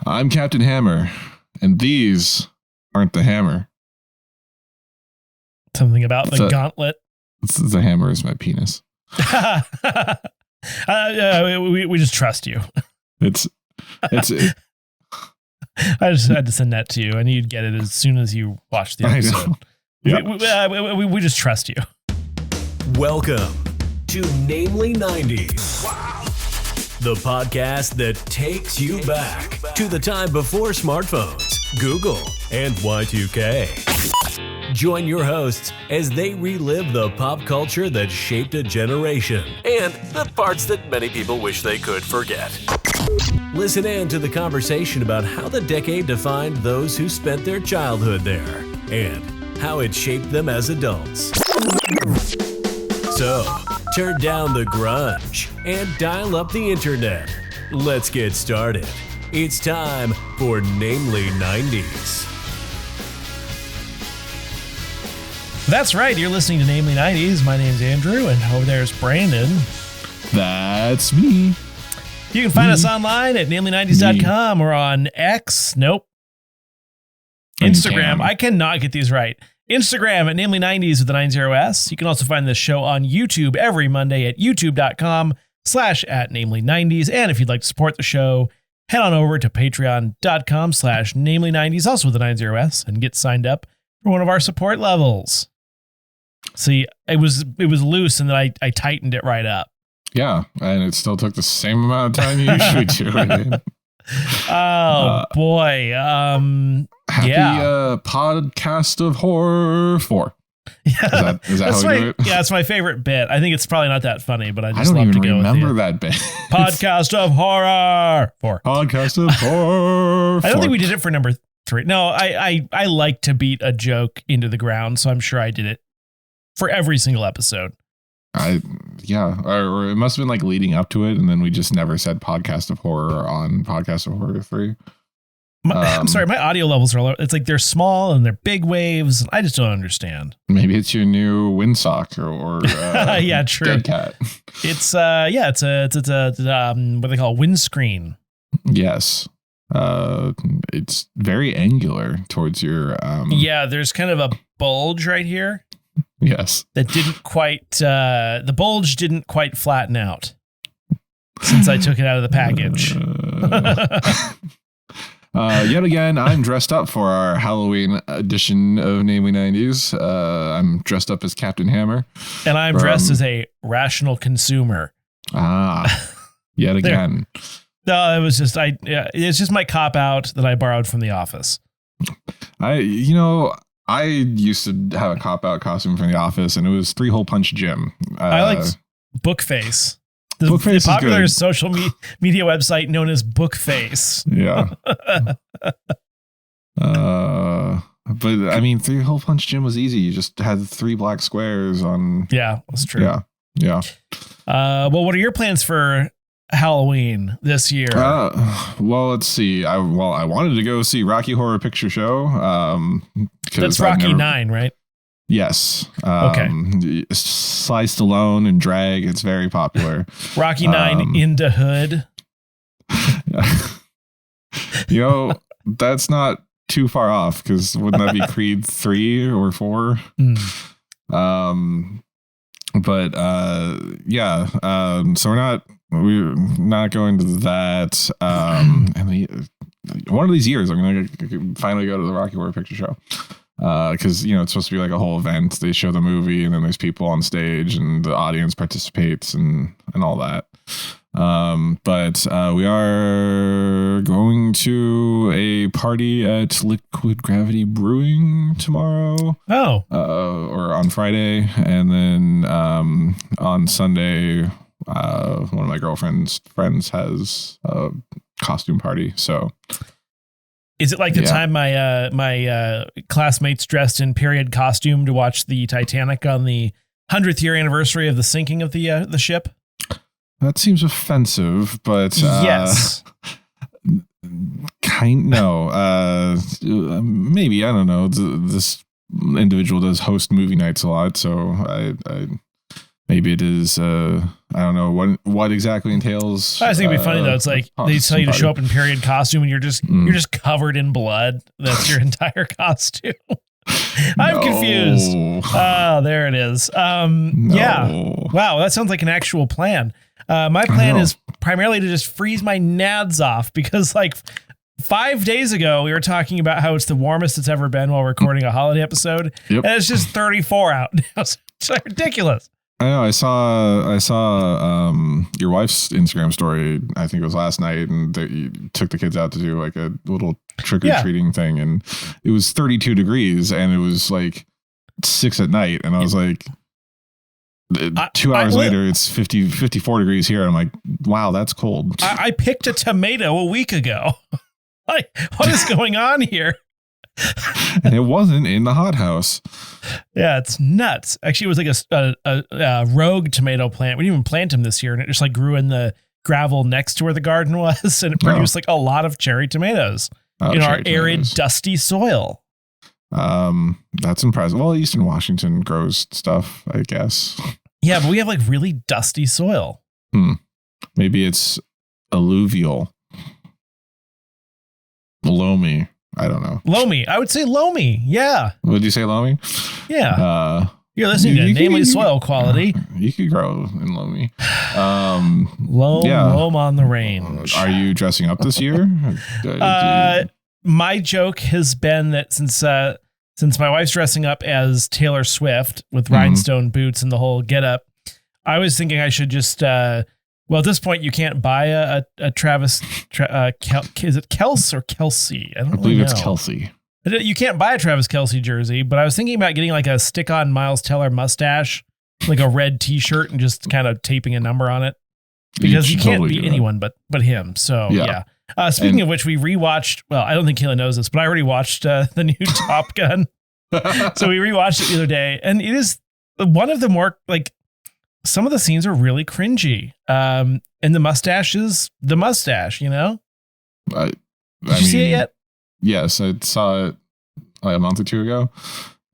I'm Captain Hammer, and these aren't the hammer. Something about the gauntlet. The hammer is my penis. We just trust you. It's. I just had to send that to you. I knew you'd get it as soon as you watched the episode. Yep. We just trust you. Welcome to Namely 90s. Wow. The podcast that takes you back to the time before smartphones, Google, and Y2K. Join your hosts as they relive the pop culture that shaped a generation and the parts that many people wish they could forget. Listen in to the conversation about how the decade defined those who spent their childhood there and how it shaped them as adults. So, turn down the grunge and dial up the internet. Let's get started. It's time for Namely 90s. That's right. You're listening to Namely 90s. My name's Andrew, and over there's Brandon. That's me. You can find us online at namely90s.com or on X. Nope. Instagram. I cannot get these right. Instagram at namely90s with the 90s. You can also find this show on YouTube every Monday at youtube.com/@namely90s. And if you'd like to support the show, head on over to patreon.com/namely90s, also with the 90s, and get signed up for one of our support levels. See, it was loose, and then I tightened it right up. Yeah, and it still took the same amount of time you usually do. Boy. Happy Podcast of Horror 4. Yeah, is that how we do it? Yeah, it's my favorite bit. I think it's probably not that funny, but I don't love even to go remember with that bit. Podcast of Horror 4. Podcast of Horror 4. I don't think we did it for number 3. No, I like to beat a joke into the ground, so I'm sure I did it for every single episode. Or it must have been like leading up to it, and then we just never said Podcast of Horror on Podcast of Horror 3. I'm sorry, my audio levels are low. It's like they're small and they're big waves. I just don't understand. Maybe it's your new windsock or yeah, true. Dead cat. It's a what do they call windscreen? Yes. It's very angular towards your yeah, there's kind of a bulge right here. Yes. That didn't quite the bulge didn't quite flatten out since I took it out of the package. Yet again, I'm dressed up for our Halloween edition of Namely 90s. I'm dressed up as Captain Hammer. And I'm dressed as a rational consumer. Yet again. No, it was just it's just my cop out that I borrowed from the office. I used to have a cop out costume from the office, and it was 3-hole punch Jim. I liked Bookface. The popular social media website known as Bookface. Yeah. But I mean, 3-hole punch Jim was easy. You just had 3 black squares on. Yeah, that's true. Yeah. Well, what are your plans for Halloween this year? Well, let's see. I wanted to go see Rocky Horror Picture Show. That's Rocky 9, right? Yes. Okay. Sliced Alone and Drag. It's very popular. Rocky 9 into Hood. That's not too far off, because wouldn't that be Creed 3 or 4? So we're not going to that. And one of these years, I'm going to finally go to the Rocky Horror Picture Show. Because it's supposed to be like a whole event. They show the movie, and then there's people on stage, and the audience participates, and all that. But we are going to a party at Liquid Gravity Brewing tomorrow. Oh. Or on Friday, and then on Sunday, one of my girlfriend's friends has a costume party. So. Is it like the time my classmates dressed in period costume to watch the Titanic on the 100th year anniversary of the sinking of the ship? That seems offensive, but yes. Maybe, I don't know. This individual does host movie nights a lot, so I maybe it is. I don't know what exactly entails. I think it'd be funny though. It's like they tell you to show up in period costume, and you're just covered in blood. That's your entire costume. I'm confused. Oh, there it is. Yeah. Wow, that sounds like an actual plan. My plan is primarily to just freeze my nads off because, like, 5 days ago we were talking about how it's the warmest it's ever been while recording a holiday episode, and it's just 34 out now. It's ridiculous. I know. I saw your wife's Instagram story. I think it was last night, and you took the kids out to do like a little trick or treating thing, and it was 32 degrees, and it was like 6 at night, and I was like, 2 hours later, it's 54 degrees here. I'm like, wow, that's cold. I picked a tomato a week ago. Like, what is going on here? And it wasn't in the hothouse. Yeah, it's nuts. Actually, it was like a rogue tomato plant. We didn't even plant them this year, and it just like grew in the gravel next to where the garden was, and it produced like a lot of cherry tomatoes in our arid, dusty soil. That's impressive. Well, Eastern Washington grows stuff, I guess. Yeah, but we have like really dusty soil. Maybe it's alluvial. Loamy. I don't know. Loamy. I would say loamy. Yeah. Would you say loamy? Yeah. You're listening to Namely Soil Quality. You could grow in loamy. Loam on the range. Are you dressing up this year? My joke has been that since my wife's dressing up as Taylor Swift with rhinestone boots and the whole getup, I was thinking I should just well, at this point, you can't buy a Travis. Is it Kels or Kelsey? I believe it's Kelsey. You can't buy a Travis Kelce jersey, but I was thinking about getting like a stick-on Miles Teller mustache, like a red T-shirt, and just kind of taping a number on it, because you can't beat anyone but him. So yeah. Speaking of which, we rewatched. Well, I don't think Kayla knows this, but I already watched the new Top Gun. So we rewatched it the other day, and it is one of the more like. Some of the scenes are really cringy. And the mustache is the mustache, you know? Did you see it yet? Yes, I saw it like a month or two ago,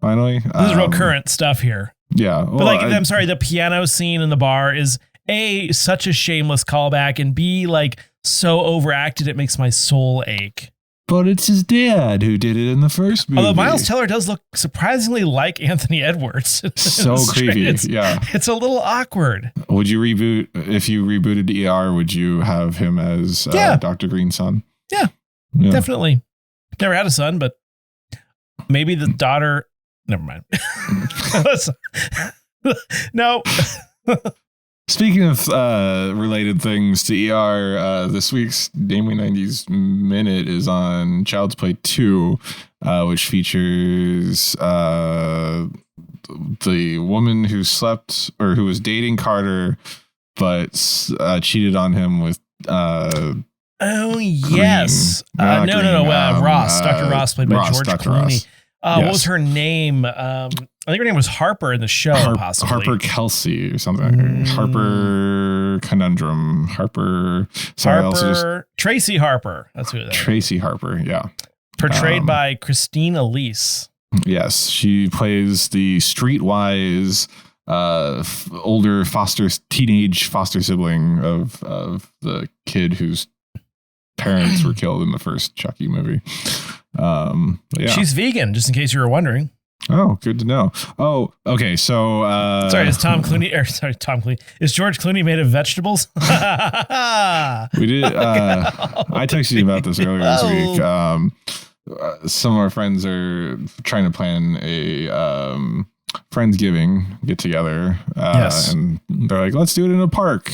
finally. This is real current stuff here. Yeah. Well, but like, I'm sorry, the piano scene in the bar is A, such a shameless callback, and B, like so overacted it makes my soul ache. But it's his dad who did it in the first movie. Although Miles Teller does look surprisingly like Anthony Edwards. So creepy. It's a little awkward. Would you reboot, if you rebooted ER, would you have him as Dr. Green's son? Yeah, definitely. Never had a son, but maybe the daughter. Never mind. No. Speaking of related things to ER, this week's Namely 90s Minute is on Child's Play 2, which features the woman who slept or who was dating Carter, but cheated on him with yes. Ross. Dr. Ross, played by George Clooney. What was her name? I think her name was Harper in the show, possibly. Harper Kelsey or something. Harper Conundrum. Tracy Harper. That's who that is. Tracy Harper, yeah. Portrayed by Christine Elise. Yes, she plays the streetwise older teenage foster sibling of the kid whose parents were killed in the first Chucky movie. She's vegan, just in case you were wondering. Oh, good to know. Oh, okay. So, sorry, is Tom Clooney? Is George Clooney made of vegetables? We did. I texted you about this earlier this week. Some of our friends are trying to plan a Friendsgiving get together. And they're like, let's do it in a park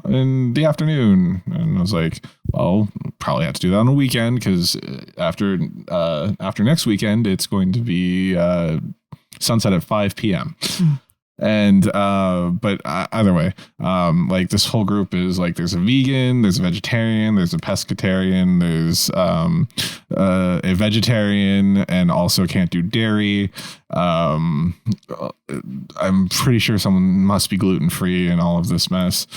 in the afternoon. And I was like, well, probably have to do that on a weekend because after next weekend, it's going to be sunset at 5 p.m. And but either way, like this whole group is like there's a vegan, there's a vegetarian, there's a pescatarian, there's a vegetarian, and also can't do dairy. I'm pretty sure someone must be gluten free in all of this mess.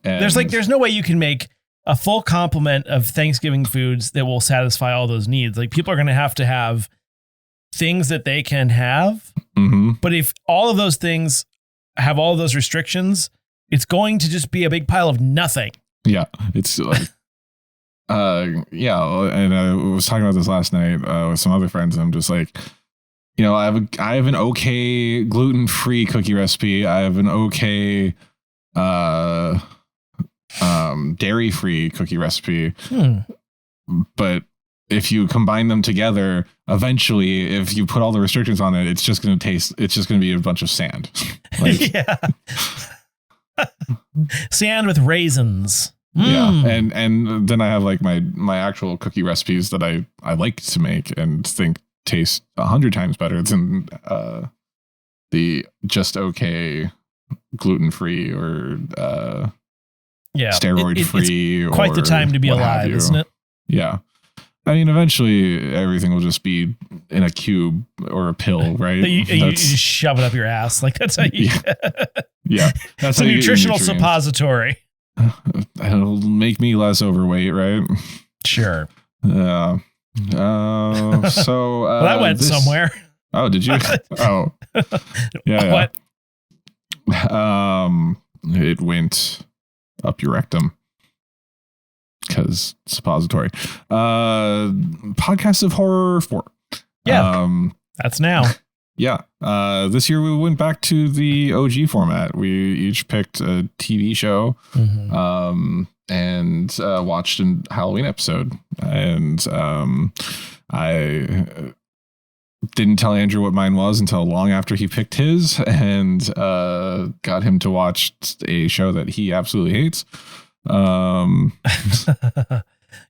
There's no way you can make a full complement of Thanksgiving foods that will satisfy all those needs. Like people are going to have things that they can have. Mm-hmm. But if all of those things have all of those restrictions, it's going to just be a big pile of nothing. Yeah, it's like, yeah. And I was talking about this last night with some other friends, and I'm just like, you know, I have an okay gluten-free cookie recipe. I have an okay dairy-free cookie recipe. But if you combine them together, eventually, if you put all the restrictions on it, it's just going to be a bunch of sand. Like, yeah. Sand with raisins. Yeah. And then I have like my actual cookie recipes that I like to make and think taste 100 times better than the just okay gluten-free or steroid-free. It's quite the time to be alive, isn't it? Yeah. I mean, eventually everything will just be in a cube or a pill, right? You just shove it up your ass. Like that's how you. Yeah. That's it's a nutritional suppository. It'll make me less overweight, right? Sure. Yeah. So well, that went somewhere. Oh, did you? Oh, yeah. What? It went up your rectum. Because suppository. Podcast of Horror 4. Yeah. That's now. Yeah. This year we went back to the OG format. We each picked a TV show and watched a Halloween episode. And I didn't tell Andrew what mine was until long after he picked his, and got him to watch a show that he absolutely hates.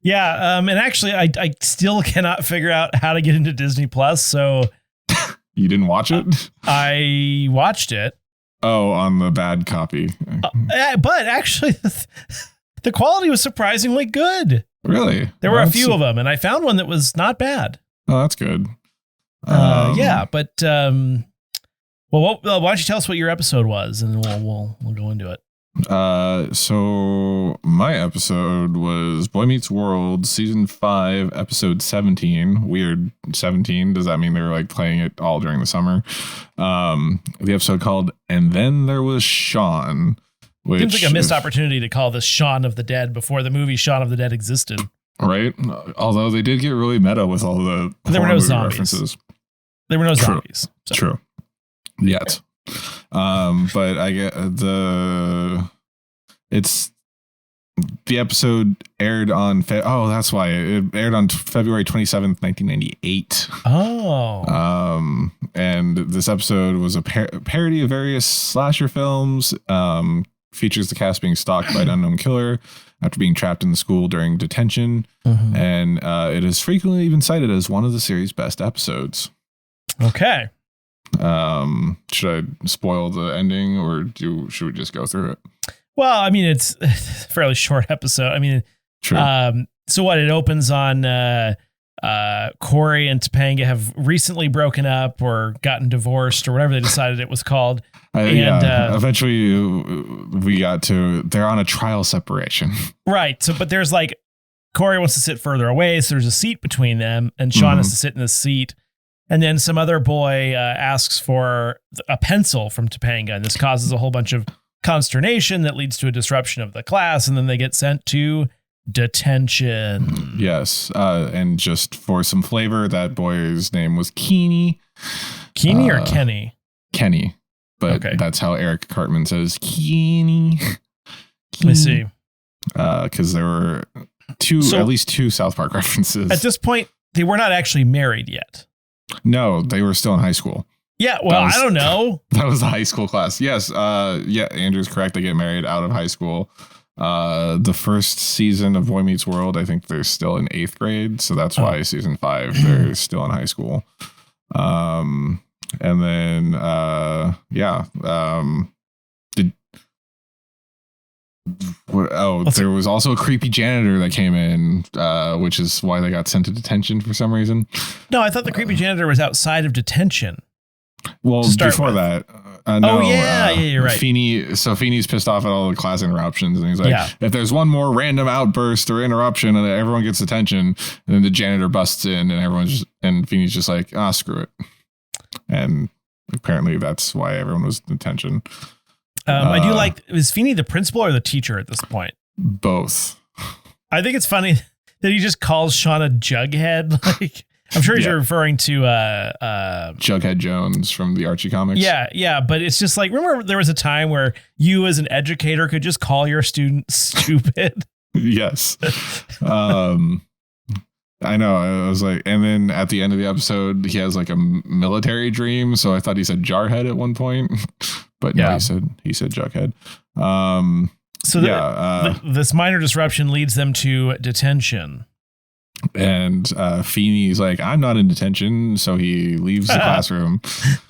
Yeah. And actually I still cannot figure out how to get into Disney Plus. So you didn't watch it? I watched it. Oh, on the bad copy. But actually the quality was surprisingly good. Really? There were a few of them, and I found one that was not bad. Oh, that's good. Yeah, but well, why don't you tell us what your episode was, and we'll go into it. So my episode was Boy Meets World season 5 episode 17. Weird, 17. Does that mean they were like playing it all during the summer? The episode called And Then There Was Shawn, which seems like a missed opportunity to call this Shaun of the Dead before the movie Shaun of the Dead existed. Right. Although they did get really meta with all the there were no zombies. references. There were no zombies. So. True. Yet. But I get the episode aired on that's why it aired on February 27th, 1998. Oh. And this episode was a parody of various slasher films. Features the cast being stalked by an unknown killer after being trapped in the school during detention. Mm-hmm. And it is frequently been cited as one of the series' best episodes. Okay. Should I spoil the ending, or should we just go through it? Well, I mean, it's a fairly short episode. I mean, true. So what? It opens on Corey and Topanga have recently broken up or gotten divorced or whatever they decided it was called. Eventually we got to, they're on a trial separation. Right. So, but there's like, Corey wants to sit further away, so there's a seat between them, and Shawn has to sit in the seat. And then some other boy asks for a pencil from Topanga, and this causes a whole bunch of consternation that leads to a disruption of the class, and then they get sent to detention. Yes. And just for some flavor, that boy's name was Keeney. Keeney or Kenny? Kenny. But that's how Eric Cartman says Keeney. Let me see. Because there were at least two South Park references. At this point, they were not actually married yet. No, they were still in high school. Yeah, well, I don't know. That was the high school class. Yes. Andrew's correct. They get married out of high school. The first season of Boy Meets World, I think they're still in 8th grade. So that's why season 5, they're still in high school. And then, there was also a creepy janitor that came in, which is why they got sent to detention for some reason. No, I thought the creepy janitor was outside of detention. Well, before that, no, yeah, you're right. Feeney's pissed off at all the class interruptions, and he's like, if there's one more random outburst or interruption, and everyone gets attention, and then the janitor busts in, and Feeney's just like, screw it. And apparently that's why everyone was in attention. I do like, is Feeney the principal or the teacher at this point? Both. I think it's funny that he just calls Shawn a jughead. Like, I'm sure he's referring to Jughead Jones from the Archie comics. Yeah, but it's just like, remember there was a time where you as an educator could just call your students stupid? Yes. I know. I was like, and then at the end of the episode, he has like a military dream. So I thought he said Jarhead at one point, but no, he said Jughead. This minor disruption leads them to detention. And Feeney's like, I'm not in detention, so he leaves the classroom.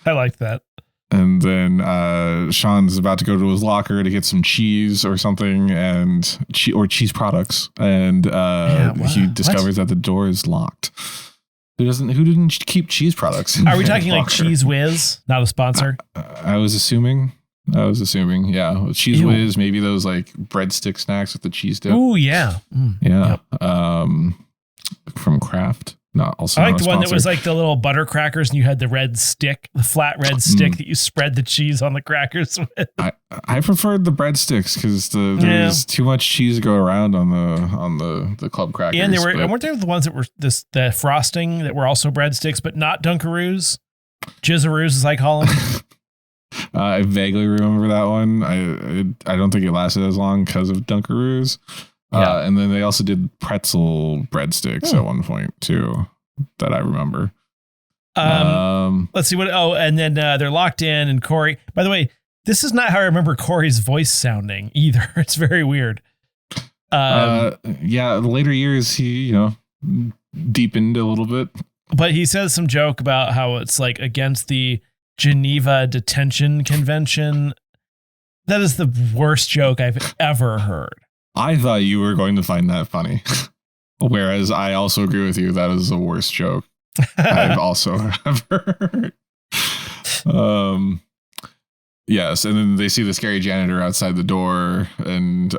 I like that. And then Shawn's about to go to his locker to get some cheese or something, or cheese products, and he discovers that the door is locked. Who didn't keep cheese products? Are we talking like Cheese Whiz, not a sponsor? I was assuming, yeah. Cheese Whiz, maybe those like breadstick snacks with the cheese dip. Oh yeah, yeah. Yep. From Kraft. I like the one that was like the little butter crackers, and you had the red stick, the flat red stick that you spread the cheese on the crackers with. I preferred the breadsticks because there's too much cheese to go around on the club crackers. And weren't there the ones that were the frosting that were also breadsticks, but not Dunkaroos, Jizzaroos as I call them. I vaguely remember that one. I don't think it lasted as long because of Dunkaroos. And then they also did pretzel breadsticks at one point too, that I remember. Let's see what. Oh, and then they're locked in, and Corey. By the way, this is not how I remember Corey's voice sounding either. It's very weird. The later years he deepened a little bit, but he says some joke about how it's like against the Geneva Detention Convention. That is the worst joke I've ever heard. I thought you were going to find that funny. Whereas I also agree with you. That is the worst joke I've also ever heard. Yes. And then they see the scary janitor outside the door, and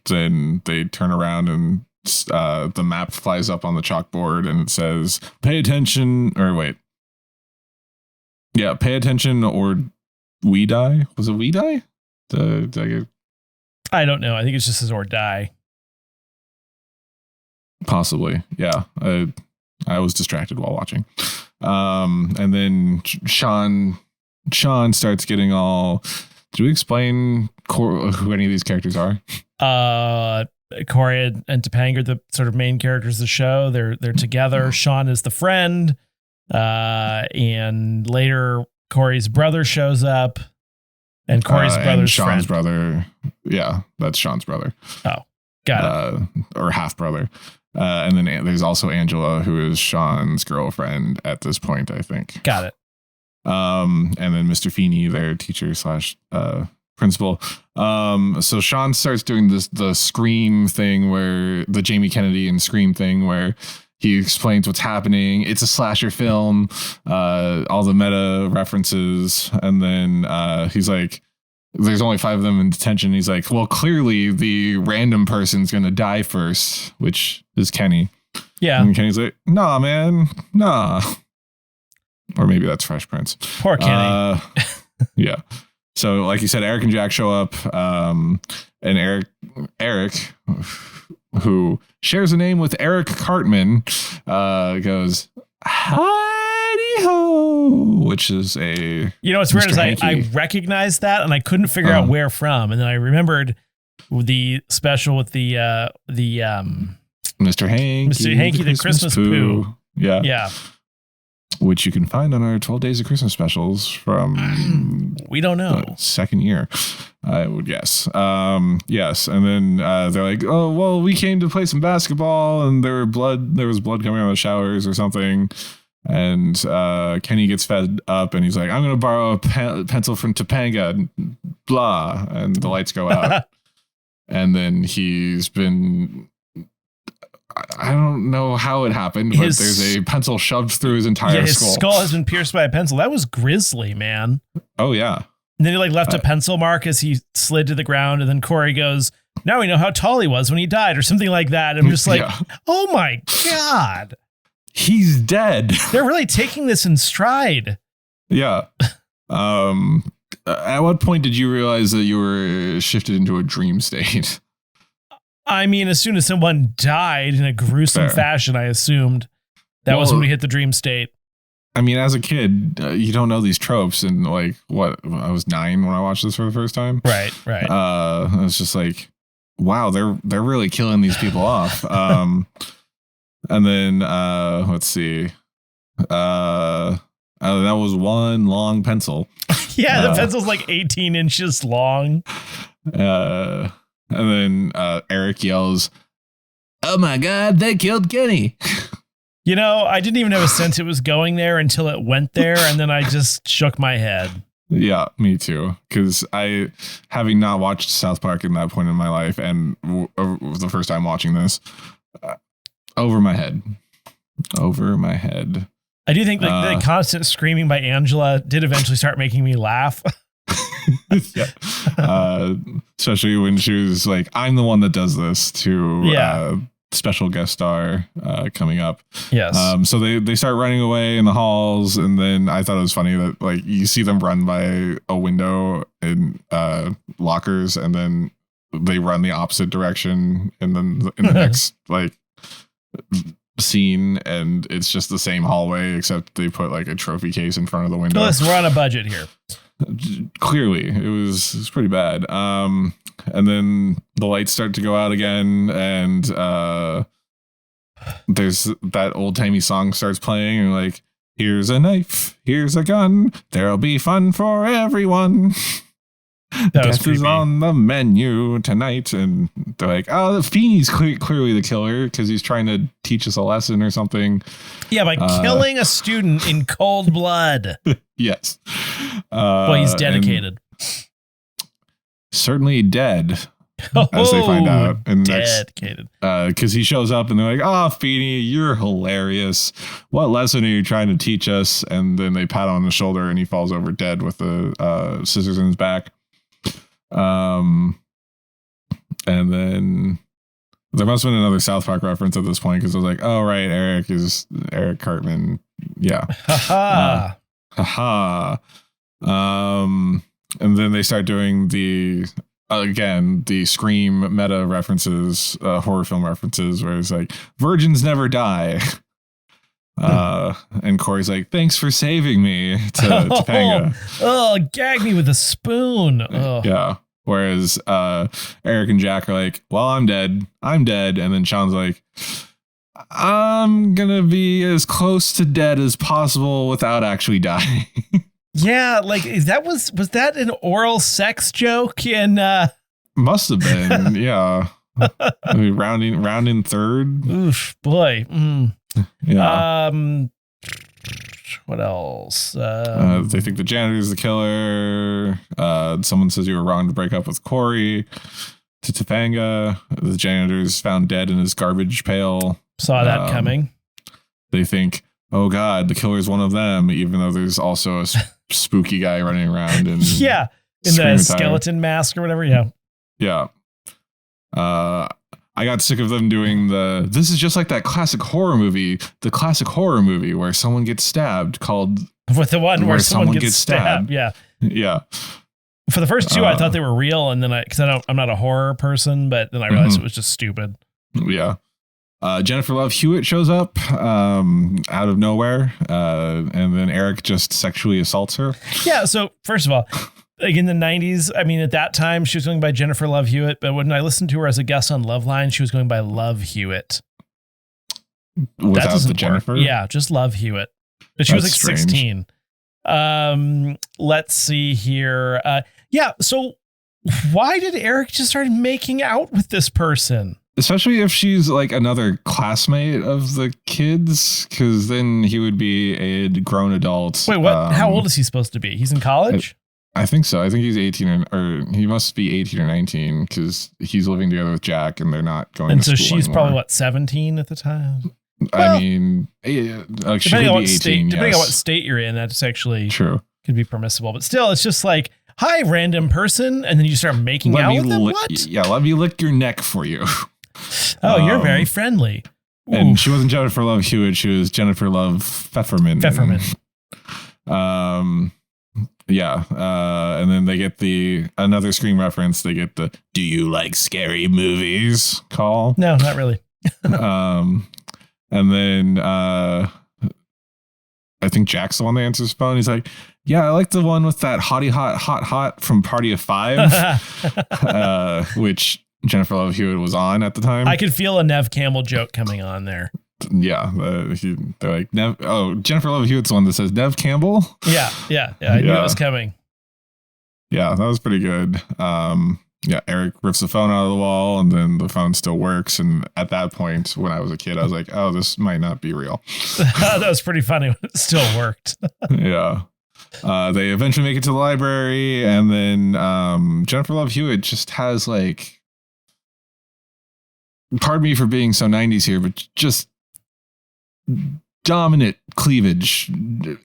then they turn around, and the map flies up on the chalkboard, and it says, pay attention, or wait. Yeah. Pay attention or we die. Was it we die? I don't know. I think it's just or die. Possibly. Yeah. I was distracted while watching. And then Shawn starts getting all... Did we explain who any of these characters are? Corey and Topanga are the sort of main characters of the show. They're together. Shawn is the friend. And later Corey's brother shows up. And Corey's brother's Shawn's friend. Brother. Yeah, that's Shawn's brother. Oh, got it. Or half brother. And then there's also Angela, who is Shawn's girlfriend at this point, I think. Got it. And then Mr. Feeney, their teacher / principal. So Shawn starts doing the Scream thing, where the Jamie Kennedy and Scream thing, where he explains what's happening. It's a slasher film, all the meta references. And then he's like, there's only 5 of them in detention. He's like, well, clearly the random person's going to die first, which is Kenny. Yeah. And Kenny's like, nah, man, nah. Or maybe that's Fresh Prince. Poor Kenny. Yeah. So like you said, Eric and Jack show up, and Eric, who shares a name with Eric Cartman, goes, hidey ho, which is a... What's weird is I recognized that, and I couldn't figure out where from. And then I remembered the special with the Mr. Hanky, the Christmas Pooh. Yeah. Yeah. Which you can find on our 12 Days of Christmas specials from... we don't know. Second year, I would guess. Yes. And then they're like, oh, well, we came to play some basketball, and there was blood coming out of the showers or something. And Kenny gets fed up, and he's like, I'm going to borrow a pencil from Topanga, blah. And the lights go out. And then he's been... I don't know how it happened, but there's a pencil shoved through his entire his skull. His skull has been pierced by a pencil. That was grisly, man. Oh, yeah. And then he left a pencil mark as he slid to the ground. And then Corey goes, now we know how tall he was when he died or something like that. And I'm just like, oh my God. He's dead. They're really taking this in stride. Yeah. At what point did you realize that you were shifted into a dream state? I mean, as soon as someone died in a gruesome fashion, I assumed that was when we hit the dream state. I mean, as a kid, you don't know these tropes. And I was 9 when I watched this for the first time. Right. I was just like, wow, they're really killing these people off. And then let's see. That was one long pencil. Yeah, the pencil's 18 inches long. And then Eric yells, "Oh my God, they killed Kenny." I didn't even have a sense it was going there until it went there. And then I just shook my head. Yeah, me too. Because having not watched South Park in that point in my life, and was the first time watching this, over my head. I do think the constant screaming by Angela did eventually start making me laugh. Yeah. Especially when she was like, "I'm the one that does this," to special guest star coming up. Yes. So they start running away in the halls, and then I thought it was funny that you see them run by a window in lockers, and then they run the opposite direction, and then in the next scene, and it's just the same hallway except they put a trophy case in front of the window. Listen, we're on a budget here. Clearly it was pretty bad. And then the lights start to go out again, and there's that old-timey song starts playing, and here's a knife, here's a gun, there'll be fun for everyone. Death is on the menu tonight. And they're like, oh, the Feeney's clearly the killer because he's trying to teach us a lesson or something. Yeah, by killing a student in cold blood. Yes. Well, he's dedicated. Certainly dead, as they find out. And dedicated. Because he shows up and they're like, oh, Feeney, you're hilarious. What lesson are you trying to teach us? And then they pat on the shoulder and he falls over dead with the scissors in his back. And then there must have been another South Park reference at this point because I was like, oh, right, Eric is Eric Cartman. Yeah. Haha. And then they start doing the Scream meta references, horror film references, where it's like, virgins never die. And Corey's like, thanks for saving me to Topanga. Oh, gag me with a spoon. Oh. Yeah. Whereas Eric and Jack are like, well, I'm dead. And then Sean's like, I'm going to be as close to dead as possible without actually dying. Yeah. Was that an oral sex joke? Must have been. Yeah. I mean, rounding third. Oof, boy. Mm. Yeah. What else? They think the janitor's the killer. Someone says you were wrong to break up with Corey. To Topanga, the janitor's found dead in his garbage pail. Saw that coming. They think, oh God, the killer's one of them, even though there's also a spooky guy running around. And yeah, in the skeleton mask or whatever. Yeah. Yeah. I got sick of them doing this is just like that classic horror movie where someone gets stabbed called with the one where someone gets stabbed. Yeah. Yeah. For the first two, I thought they were real. And then I'm not a horror person, but then I realized it was just stupid. Yeah. Jennifer Love Hewitt shows up out of nowhere. And then Eric just sexually assaults her. Yeah. So first of all, in the 90s, I mean, at that time, she was going by Jennifer Love Hewitt. But when I listened to her as a guest on Loveline, she was going by Love Hewitt. Without the Jennifer? Yeah, just Love Hewitt. But she was 16. Let's see here. Yeah. So why did Eric just start making out with this person? Especially if she's another classmate of the kids, because then he would be a grown adult. Wait, what? How old is he supposed to be? He's in college? I think so. I think he's 18 or he must be 18 or 19 because he's living together with Jack and they're not going to school. And so she's anymore. probably what, 17 at the time? I mean, she depending would on be 18. Depending on what state you're in, that's actually true. Could be permissible. But still, it's just like, hi, random person. And then you start making out with them. What? Yeah, let me lick your neck for you. Oh, you're very friendly. Ooh. And she wasn't Jennifer Love Hewitt. She was Jennifer Love Pfefferman. Yeah. And then they get another Scream reference. They get the "Do you like scary movies?" call. No, not really. And then I think Jack's the one that answers the phone. He's like, "Yeah, I like the one with that hot from Party of Five," which Jennifer Love Hewitt was on at the time. I could feel a Nev Campbell joke coming on there. Yeah, they're like, Jennifer Love Hewitt's the one that says Nev Campbell. Yeah. I knew it was coming. Yeah, that was pretty good. Yeah, Eric rips the phone out of the wall and then the phone still works. And at that point, when I was a kid, I was like, oh, this might not be real. That was pretty funny when it still worked. Yeah. They eventually make it to the library. And then Jennifer Love Hewitt just has like, pardon me for being so 90s here, but just dominant cleavage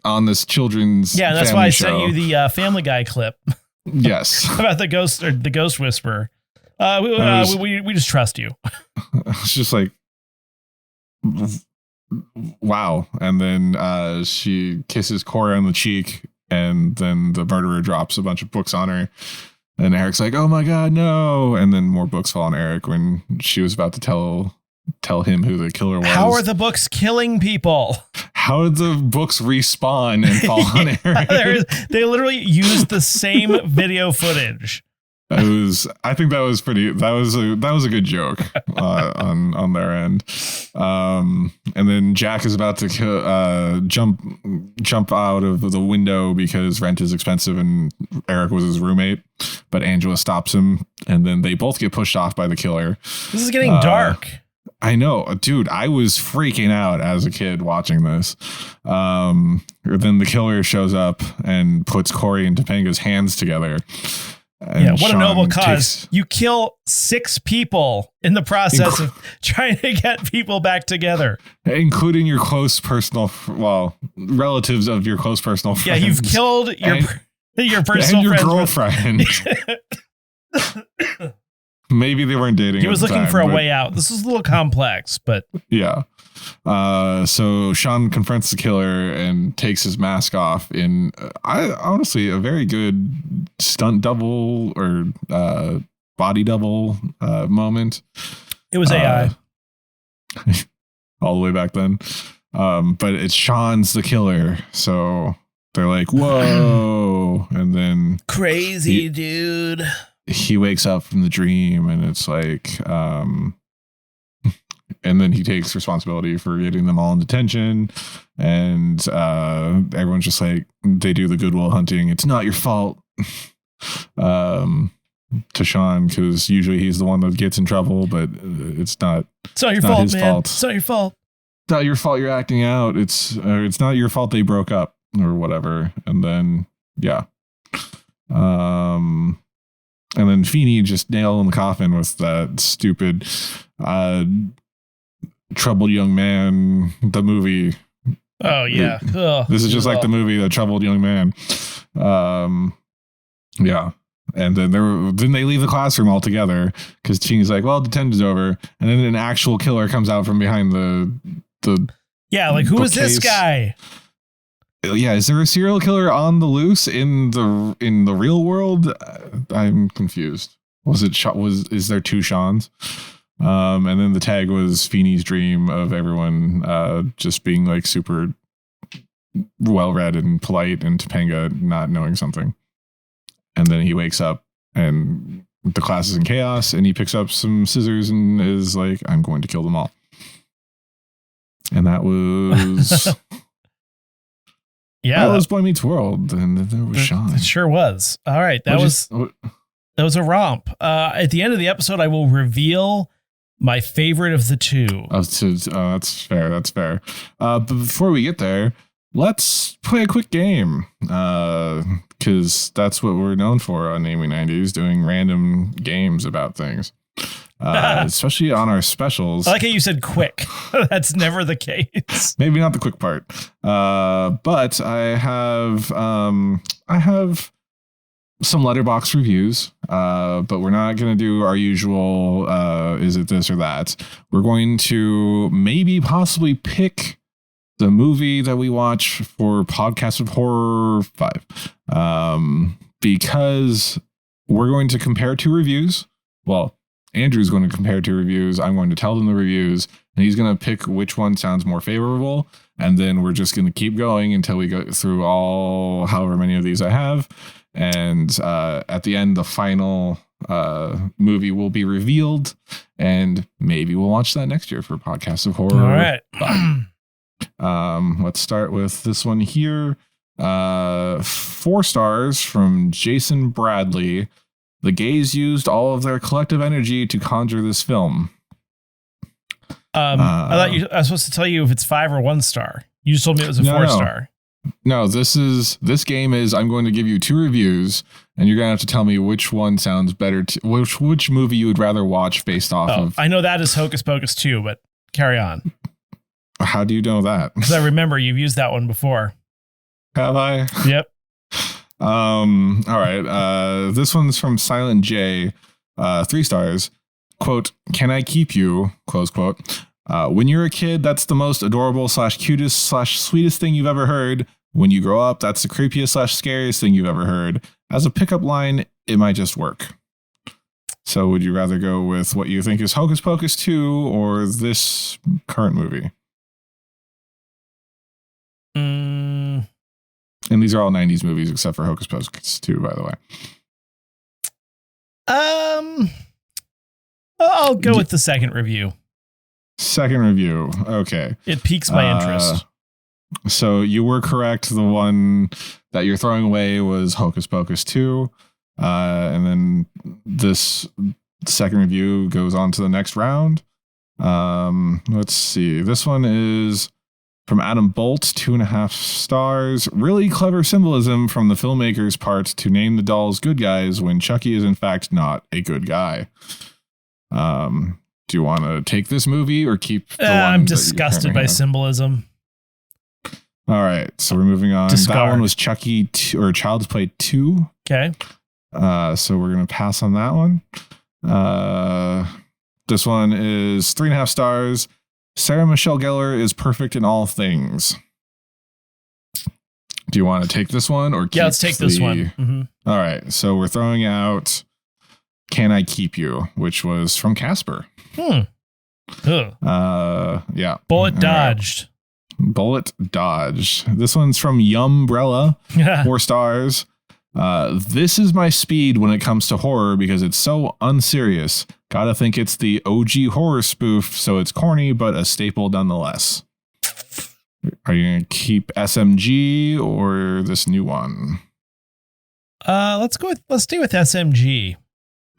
on this children's Yeah, and that's family why I show. sent you the Family Guy clip. Yes. About the ghost whisperer. We just trust you. It's just like, wow. And then she kisses Cora on the cheek, and then the murderer drops a bunch of books on her. And Eric's like, oh my God, no. And then more books fall on Eric when she was about to tell him who the killer was. How are the books killing people? How did the books respawn and fall on Eric? They literally used the same video footage. I think that was a good joke on their end. And then Jack is about to jump out of the window because rent is expensive and Eric was his roommate, but Angela stops him, and then they both get pushed off by the killer. This is getting dark. I know, dude, I was freaking out as a kid watching this. Then the killer shows up and puts Corey and Topanga's hands together. And what Shawn a noble cause. You kill 6 people in the process of trying to get people back together. Including your close personal, relatives of your close personal friends. Yeah, you've killed your personal and your friends. Girlfriend. Maybe they weren't dating. He was looking for a way out. This is a little complex, but yeah. So Shawn confronts the killer and takes his mask off in, honestly, a very good stunt double or body double moment. It was AI. All the way back then. But it's Shawn's the killer. So they're like, whoa. And then crazy dude. He wakes up from the dream and it's like, and then he takes responsibility for getting them all in detention. And everyone's just like, they do the Goodwill Hunting. It's not your fault. To Shawn, because usually he's the one that gets in trouble, but it's not. It's not your fault, man. It's not your fault. It's not your fault you're acting out. It's not your fault they broke up or whatever. And then, yeah. And then Feeney just nailed in the coffin with that stupid Troubled Young Man, the movie. Oh, yeah. This is just like the movie, The Troubled Young Man. Yeah. And then they leave the classroom altogether because Feeney's like, well, detention's over. And then an actual killer comes out from behind the yeah, like, who is this guy? Yeah, is there a serial killer on the loose in the real world? I'm confused. Is there 2 Shawns? And then the tag was Feeney's dream of everyone just being like super well read and polite, and Topanga not knowing something. And then he wakes up and the class is in chaos, and he picks up some scissors and is like, I'm going to kill them all. And that was yeah, that was Boy Meets World, and there was Shawn. It sure was. All right, that was a romp. At the end of the episode, I will reveal my favorite of the 2. That's fair. But before we get there, let's play a quick game. Because that's what we're known for on Namely 90s, doing random games about things. Especially on our specials. I like how you said quick. That's never the case. Maybe not the quick part. But I have some Letterboxd reviews. But we're not going to do our usual, is it this or that? We're going to maybe possibly pick the movie that we watch for Podcast of Horror 5. Because we're going to compare two reviews. Well, Andrew's going to compare two reviews. I'm going to tell them the reviews, and he's going to pick which one sounds more favorable. And then we're just going to keep going until we go through however many of these I have. And at the end, the final movie will be revealed, and maybe we'll watch that next year for Podcast of Horror. All right. Let's start with this one here. 4 stars from Jason Bradley. The gays used all of their collective energy to conjure this film. I thought I was supposed to tell you if it's 5 or 1 star. You just told me it was a 4-star. No, this game is I'm going to give you 2 reviews, and you're going to have to tell me which one sounds better. Which movie you would rather watch based off of. I know that is Hocus Pocus 2, but carry on. How do you know that? Because I remember you've used that one before. Have I? Yep. All right. This one's from Silent J, 3 stars. Quote, "Can I keep you?" Close quote. When you're a kid, that's the most adorable / cutest / sweetest thing you've ever heard. When you grow up, that's the creepiest / scariest thing you've ever heard. As a pickup line, it might just work. So would you rather go with what you think is Hocus Pocus 2 or this current movie? And these are all 90s movies except for Hocus Pocus 2, by the way. I'll go with the second review. Second review. Okay. It piques my interest. So you were correct. The one that you're throwing away was Hocus Pocus 2. And then this second review goes on to the next round. Let's see. This one is from Adam Bolt, 2.5 stars. Really clever symbolism from the filmmaker's part to name the dolls good guys when Chucky is in fact not a good guy. Do you want to take this movie or keep the one? I'm disgusted by symbolism. All right, so we're moving on. Discard. That one was Chucky or Child's Play 2. Okay. So we're going to pass on that one. This one is 3.5 stars. Sarah Michelle Gellar is perfect in all things. Do you want to take this one or keep let's take this one. Mm-hmm. All right, so we're throwing out Can I Keep You, which was from Casper. Yeah. Bullet dodged. Right. Bullet dodged. This one's from Yumbrella, 4 stars. This is my speed when it comes to horror because it's so unserious. Gotta think it's the OG horror spoof, so it's corny, but a staple nonetheless. Are you going to keep SMG or this new one? Let's stay with SMG.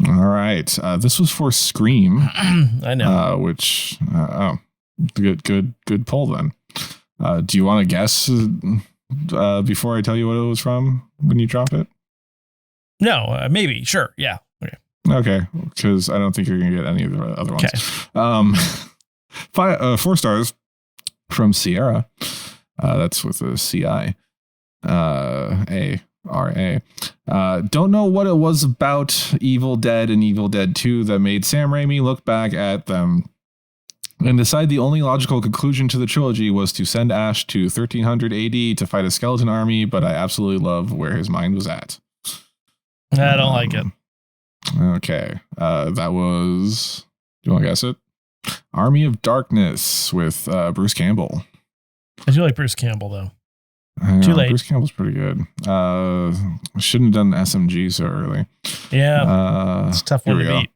All right. This was for Scream. I know. Good pull then. Do you want to guess before I tell you what it was from when you drop it? No, maybe. Sure. Yeah. Okay. Because I don't think you're going to get any of the other ones. Okay. 4 stars from Sierra. That's with a CI. ARA. Don't know what it was about Evil Dead and Evil Dead 2 that made Sam Raimi look back at them and decide the only logical conclusion to the trilogy was to send Ash to 1300 AD to fight a skeleton army, but I absolutely love where his mind was at. I don't like it. Okay. That was... Do you want to guess it? Army of Darkness with Bruce Campbell. I do like Bruce Campbell, though. Too late. Bruce Campbell's pretty good. Shouldn't have done SMG so early. Yeah. It's a tough one to beat.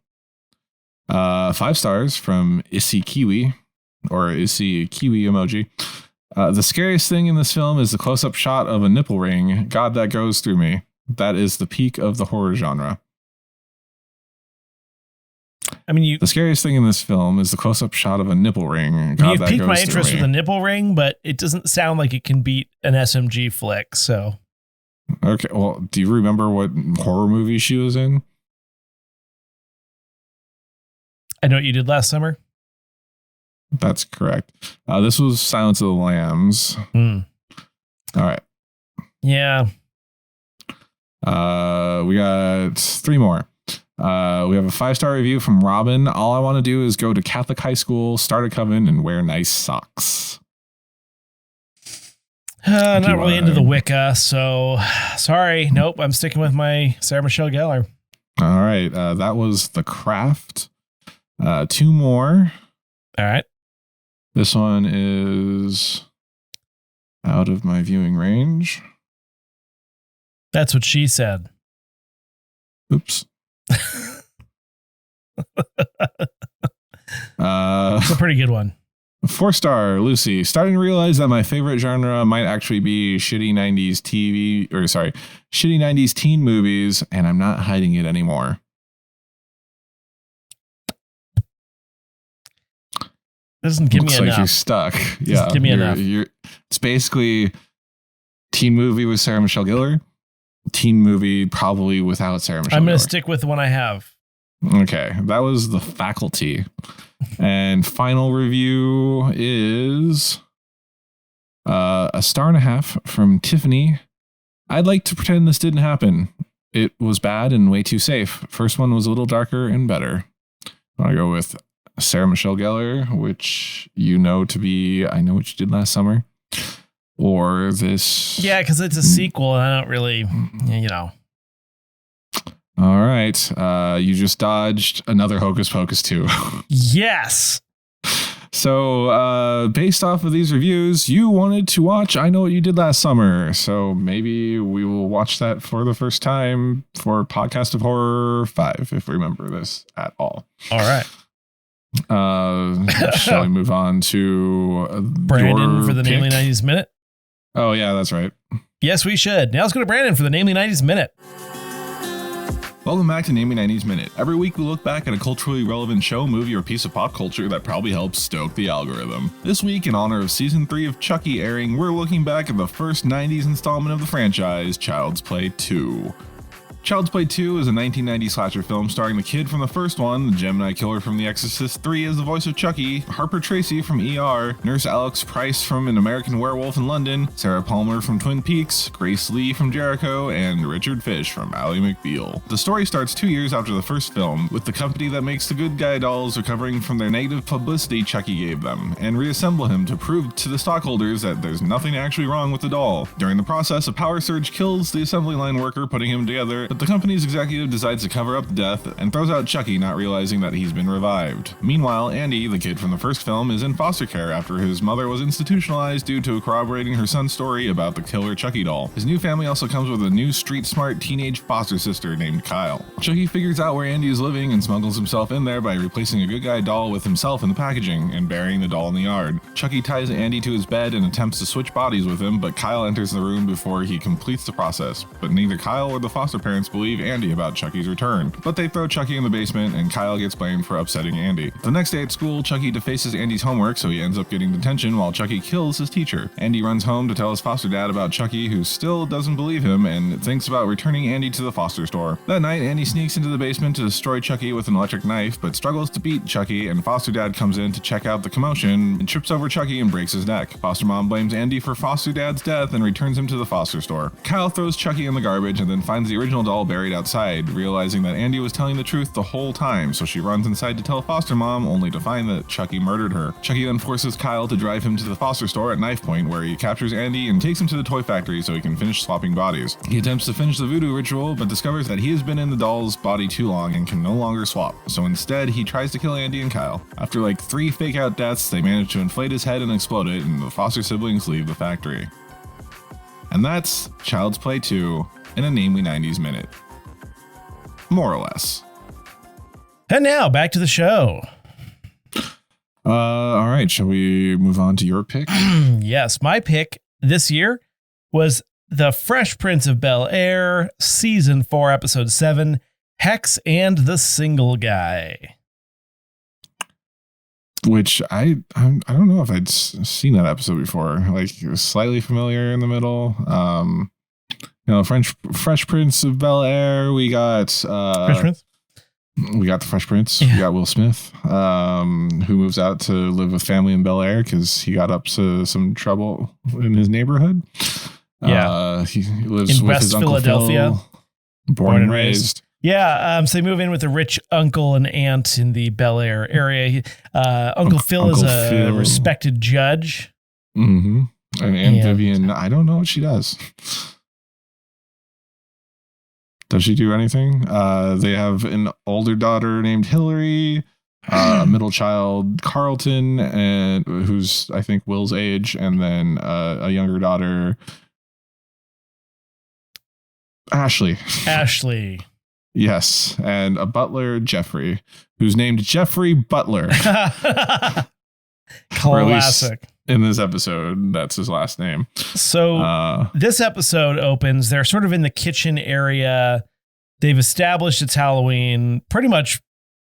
5 stars from Issy Kiwi, or Issy Kiwi emoji. The scariest thing in this film is the close-up shot of a nipple ring. God, that goes through me. That is the peak of the horror genre. I mean, the scariest thing in this film is the close-up shot of a nipple ring. God, you piqued my interest with a nipple ring, but it doesn't sound like it can beat an SMG flick. So, okay. Well, do you remember what horror movie she was in? I Know What You Did Last Summer. That's correct. This was Silence of the Lambs. All right. Yeah. We got 3 more. We have a 5-star review from Robin. All I want to do is go to Catholic high school, start a coven, and wear nice socks. Not really into the Wicca, so sorry. Nope, I'm sticking with my Sarah Michelle Gellar. All right. That was The Craft. 2 more. All right. This one is out of my viewing range. That's what she said. Oops. It's a pretty good one. 4-star, Lucy. Starting to realize that my favorite genre might actually be shitty 90s teen movies, and I'm not hiding it anymore. Doesn't give Looks me enough. like you're stuck. Yeah. Give me enough. It's basically teen movie with Sarah Michelle Gellar. Teen movie probably without Sarah Michelle Gellar. I'm going to stick with the one I have. Okay. That was The Faculty. And final review is 1.5 stars from Tiffany. I'd like to pretend this didn't happen. It was bad and way too safe. First one was a little darker and better. I want to go with Sarah Michelle Gellar, which you know to be I Know What You Did Last Summer. Or this. Yeah, because it's a sequel and I don't really, All right. You just dodged another Hocus Pocus 2. Yes. So, based off of these reviews, you wanted to watch I Know What You Did Last Summer. So maybe we will watch that for the first time for Podcast of Horror 5, if we remember this at all. All right. Shall we move on to Brandon for the pick? Namely 90s Minute? Oh, yeah, that's right. Yes, we should. Now let's go to Brandon for the Namely 90s Minute. Welcome back to Namely 90s Minute. Every week we look back at a culturally relevant show, movie, or piece of pop culture that probably helps stoke the algorithm. This week, in honor of Season 3 of Chucky airing, we're looking back at the first 90s installment of the franchise, Child's Play 2. Child's Play 2 is a 1990 slasher film starring the kid from the first one, the Gemini Killer from The Exorcist 3 as the voice of Chucky, Harper Tracy from ER, Nurse Alex Price from An American Werewolf in London, Sarah Palmer from Twin Peaks, Grace Lee from Jericho, and Richard Fish from Ally McBeal. The story starts 2 years after the first film, with the company that makes the good guy dolls recovering from their negative publicity Chucky gave them, and reassemble him to prove to the stockholders that there's nothing actually wrong with the doll. During the process, a power surge kills the assembly line worker putting him together, but the company's executive decides to cover up the death and throws out Chucky, not realizing that he's been revived. Meanwhile, Andy, the kid from the first film, is in foster care after his mother was institutionalized due to corroborating her son's story about the killer Chucky doll. His new family also comes with a new street-smart teenage foster sister named Kyle. Chucky figures out where Andy is living and smuggles himself in there by replacing a good guy doll with himself in the packaging and burying the doll in the yard. Chucky ties Andy to his bed and attempts to switch bodies with him, but Kyle enters the room before he completes the process. But neither Kyle or the foster parents believe Andy about Chucky's return, but they throw Chucky in the basement and Kyle gets blamed for upsetting Andy. The next day at school, Chucky defaces Andy's homework, so he ends up getting detention while Chucky kills his teacher. Andy runs home to tell his foster dad about Chucky, who still doesn't believe him and thinks about returning Andy to the foster store. That night, Andy sneaks into the basement to destroy Chucky with an electric knife, but struggles to beat Chucky, and foster dad comes in to check out the commotion and trips over Chucky and breaks his neck. Foster mom blames Andy for foster dad's death and returns him to the foster store. Kyle throws Chucky in the garbage and then finds the original doll buried outside, realizing that Andy was telling the truth the whole time, so she runs inside to tell foster mom, only to find that Chucky murdered her. Chucky then forces Kyle to drive him to the foster store at knife point, where he captures Andy and takes him to the toy factory so he can finish swapping bodies. He attempts to finish the voodoo ritual, but discovers that he has been in the doll's body too long and can no longer swap, so instead he tries to kill Andy and Kyle. After like 3 fake out deaths, they manage to inflate his head and explode it, and the foster siblings leave the factory. And that's Child's Play 2 in a Namely 90s Minute. More or less. And now back to the show. All right. Shall we move on to your pick? Yes. My pick this year was The Fresh Prince of Bel-Air, Season 4, Episode 7, Hex and the Single Guy. which I don't know if I'd seen that episode before. Like, it was slightly familiar in the middle. Fresh Prince of Bel-Air. We got Fresh Prince. We got the Fresh Prince. Yeah. We got Will Smith, who moves out to live with family in Bel-Air because he got up to some trouble in his neighborhood. Yeah, he lives in with West his Uncle Philadelphia. Phil, born and raised. Yeah, so they move in with a rich uncle and aunt in the Bel-Air area. Uncle Phil is a respected judge. Mm-hmm. And Aunt Vivian, I don't know what she does. Does she do anything? They have an older daughter named Hillary, a middle child, Carlton, and who's, I think, Will's age, and then a younger daughter, Ashley. Yes, and a butler, Jeffrey, who's named Jeffrey Butler. Classic. In this episode, that's his last name. So this episode opens. They're sort of in the kitchen area. They've established it's Halloween, pretty much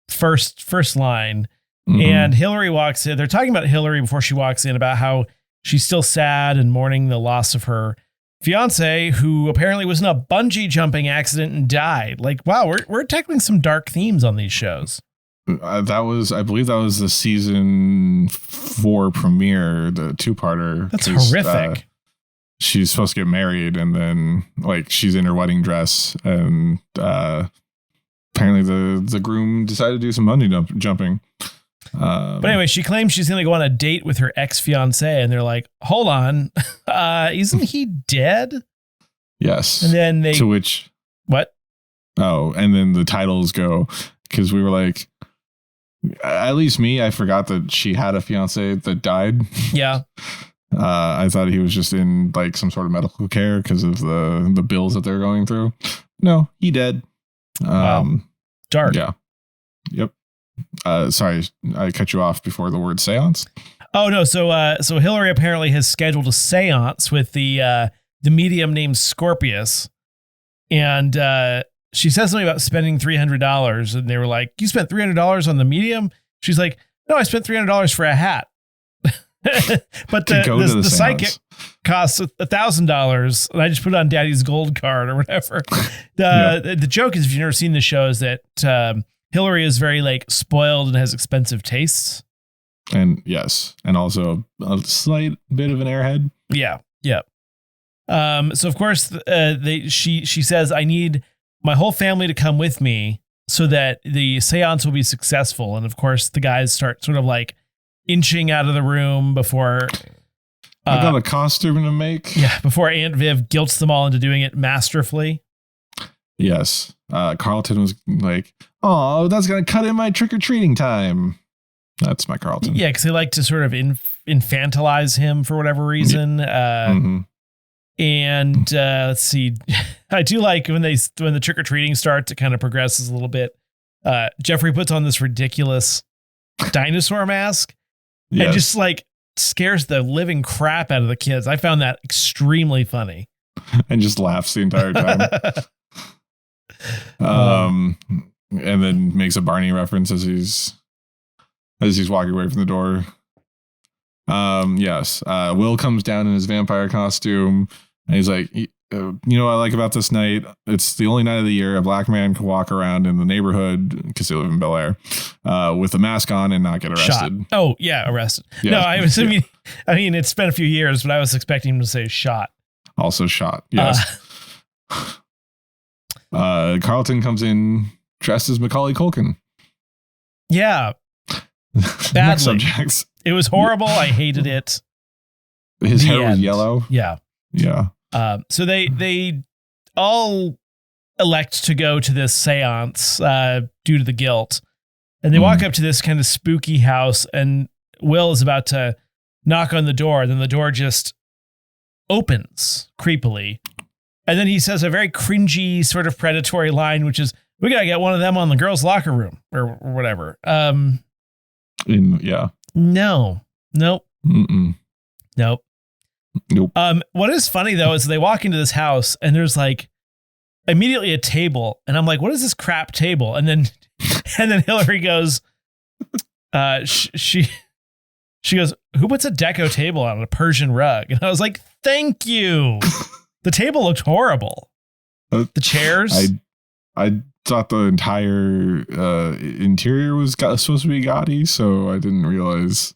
first line. Mm-hmm. And Hillary walks in. They're talking about Hillary before she walks in, about how she's still sad and mourning the loss of her fiance, who apparently was in a bungee jumping accident and died. Like, wow, we're tackling some dark themes on these shows. I believe that was the season 4 premiere, the 2-parter. That's horrific. She's supposed to get married, and then like she's in her wedding dress, and apparently the groom decided to do some bungee jumping. But anyway, she claims she's going to go on a date with her ex-fiance, and they're like, hold on, isn't he dead? Yes. And then to which... What? Oh, and then the titles go, because we were like, at least me, I forgot that she had a fiance that died. Yeah. I thought he was just in like some sort of medical care because of the bills that they're going through. No, he dead. Wow. Dark. Yeah. Yep. Sorry, I cut you off before the word seance. Oh no, so Hillary apparently has scheduled a seance with the medium named Scorpius, and she says something about spending $300, and they were like, "You spent $300 on the medium?" She's like, "No, I spent $300 for a hat." But the psychic costs $1,000, and I just put it on Daddy's gold card or whatever. The joke is, if you've never seen the show, is that Hillary is very like spoiled and has expensive tastes. And yes, and also a slight bit of an airhead. Yeah. So of course, she says, "I need my whole family to come with me so that the seance will be successful." And of course, the guys start sort of like inching out of the room before I got a costume to make. Yeah, before Aunt Viv guilts them all into doing it masterfully. Yes. Carlton was like, "Oh, that's going to cut in my trick-or-treating time." That's my Carlton. Yeah, because they like to sort of infantilize him for whatever reason. Mm-hmm. And let's see. I do like when the trick-or-treating starts, it kind of progresses a little bit. Jeffrey puts on this ridiculous dinosaur mask and just like scares the living crap out of the kids. I found that extremely funny. And just laughs the entire time. And then makes a Barney reference as he's walking away from the door. Yes. Will comes down in his vampire costume, and he's like, "You know what I like about this night? It's the only night of the year a black man can walk around in the neighborhood," because they live in Bel-Air, with a mask on and not get arrested. Shot. Oh yeah, arrested. Yeah. No, I was. I mean, it's been a few years, but I was expecting him to say shot. Also shot. Yes. Carlton comes in dressed as Macaulay Culkin. Yeah. Badly. Subjects. It was horrible. I hated it. His hair was yellow. Yeah. Yeah. So they all elect to go to this seance due to the guilt. And they walk up to this kind of spooky house, and Will is about to knock on the door. Then the door just opens creepily. And then he says a very cringy sort of predatory line, which is, "We got to get one of them on the girls' locker room," or whatever. Yeah. No. Nope. Mm-mm. Nope. Nope. What is funny though is they walk into this house and there's like immediately a table, and I'm like, "What is this crap table?" And then Hillary goes, she She goes, who puts a deco table on a Persian rug? And I was like, thank you. The table looked horrible. The chairs. I thought the entire interior was supposed to be gaudy, so I didn't realize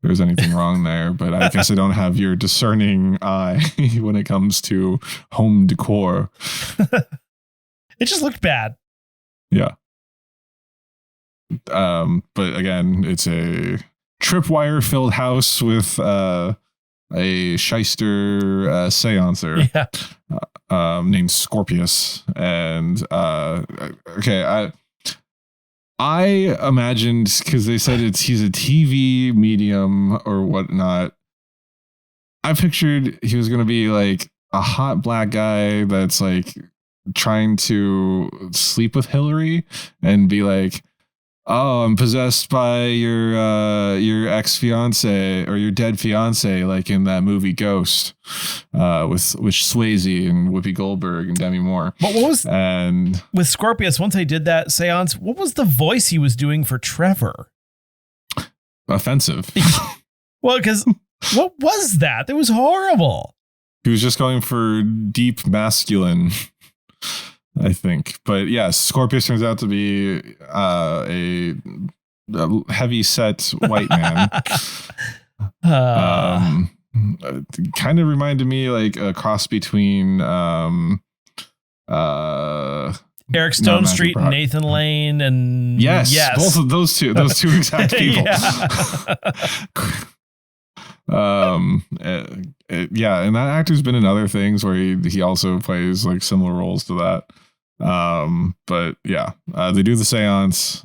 there was anything wrong there. But I guess I don't have your discerning eye when it comes to home decor. It just looked bad. Yeah. But again, it's a tripwire filled house with a shyster seancer. Yeah. Named Scorpius, and okay, I imagined, because they said he's a TV medium or whatnot. I pictured he was gonna be like a hot black guy that's like trying to sleep with Hillary and be like, oh, I'm possessed by your ex-fiance or your dead fiance, like in that movie Ghost, with Swayze and Whoopi Goldberg and Demi Moore. But what was with Scorpius, once they did that seance, what was the voice he was doing for Trevor? Offensive. Well, because what was that? It was horrible. He was just going for deep masculine, I think. But yes, Scorpius turns out to be a heavy set white man. Kind of reminded me like a cross between Eric Stone Street and Nathan Lane, and yes, both of those two exact people. Yeah, and that actor's been in other things where he also plays like similar roles to that. But yeah, they do the seance.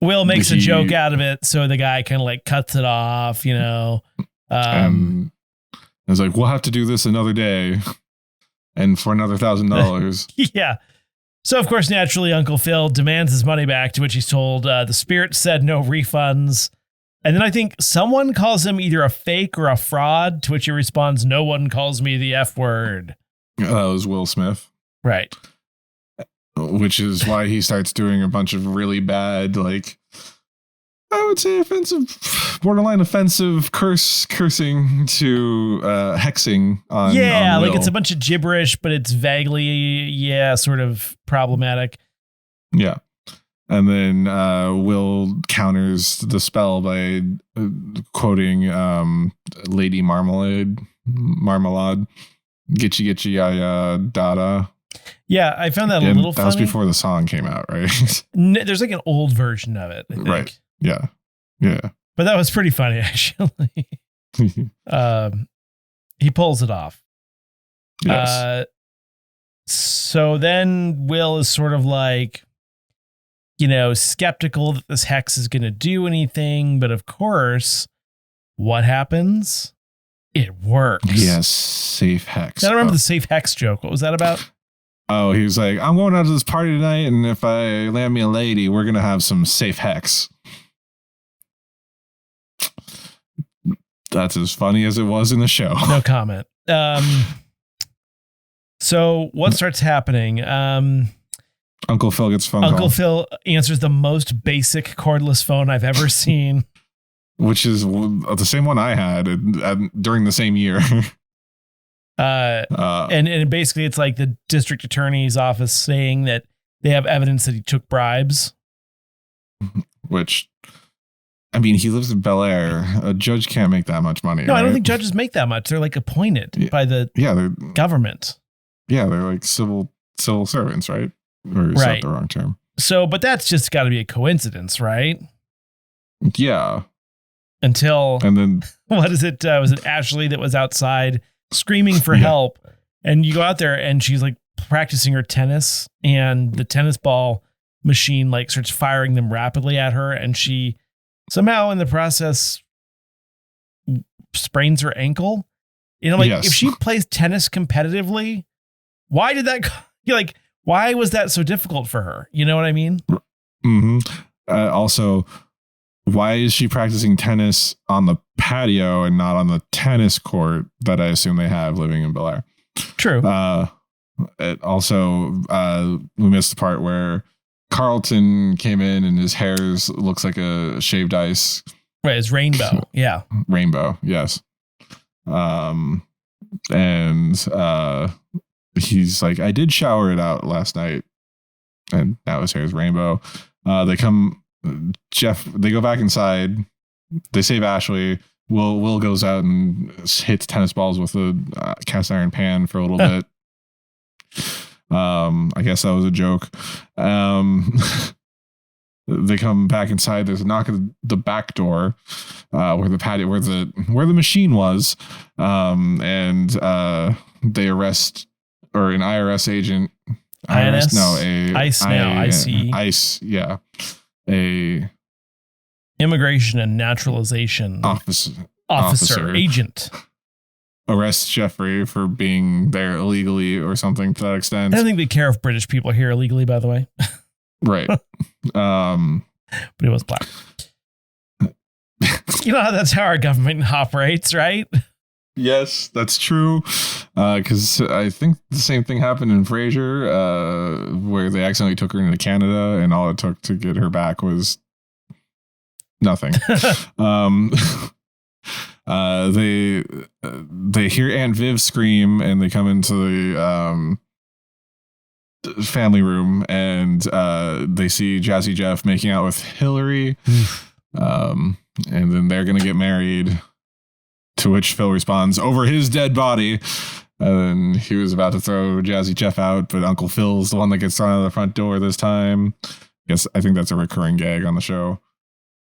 Will makes a joke out of it, so the guy kind of like cuts it off, you know. And I was like, we'll have to do this another day, and for another $1,000. Yeah. So of course, naturally, Uncle Phil demands his money back, to which he's told the spirit said no refunds. And then I think someone calls him either a fake or a fraud, to which he responds, no one calls me the F word. That was Will Smith. Right. Which is why he starts doing a bunch of really bad, like, I would say offensive, borderline offensive cursing to hexing on like Will. It's a bunch of gibberish, but it's vaguely, sort of problematic. Yeah. And then Will counters the spell by quoting Lady Marmalade, Gitchy Gitchy Ya Dada. Yeah, I found that a little funny. That was before the song came out, right? There's like an old version of it, I think. Right. Yeah. Yeah. But that was pretty funny, actually. He pulls it off. Yes. So then Will is sort of like, skeptical that this hex is going to do anything. But of course, what happens? It works. Yes, safe hex. I don't remember the safe hex joke. What was that about? Oh, he was like, I'm going out to this party tonight, and if I land me a lady, we're going to have some safe hex. That's as funny as it was in the show. No comment. So what starts happening? Uncle Phil gets phone Uncle call. Phil answers the most basic cordless phone I've ever seen. Which is the same one I had during the same year. And basically it's like the district attorney's office saying that they have evidence that he took bribes. Which, I mean, he lives in Bel-Air. A judge can't make that much money. No, right? I don't think judges make that much. They're like appointed by the government. Yeah, they're like civil servants, right? Or is that the wrong term? So, but that's just got to be a coincidence, right? Yeah. And then what is it? Was it Ashley that was outside screaming for help? And you go out there and she's like practicing her tennis, and the tennis ball machine like starts firing them rapidly at her, and she somehow in the process sprains her ankle. If she plays tennis competitively, why did that why was that so difficult for her? You know what I mean? Mm-hmm. Also, why is she practicing tennis on the patio and not on the tennis court that I assume they have living in Bel-Air? True. We missed the part where Carlton came in and his hair looks like a shaved ice. Right, it's rainbow. Yeah. Rainbow, yes. And he's like, I did shower it out last night, and now his hair is rainbow. They go back inside. They save Ashley. Will goes out and hits tennis balls with a cast iron pan for a little bit. I guess that was a joke. They come back inside. There's a knock at the back door, where the patio, where the machine was, and they arrest, or an IRS agent. INS? ICE. Yeah, a immigration and naturalization officer agent arrests Jeffrey for being there illegally or something to that extent. I don't think they care if British people are here illegally, by the way. Right. But it was black. You know how that's how our government operates, right? Yes, that's true. Because I think the same thing happened in Frasier, where they accidentally took her into Canada, and all it took to get her back was nothing. They hear Aunt Viv scream, and they come into the family room, and they see Jazzy Jeff making out with Hillary. And then they're gonna get married, to which Phil responds, over his dead body. And then he was about to throw Jazzy Jeff out, but Uncle Phil's the one that gets thrown out of the front door this time. I think that's a recurring gag on the show.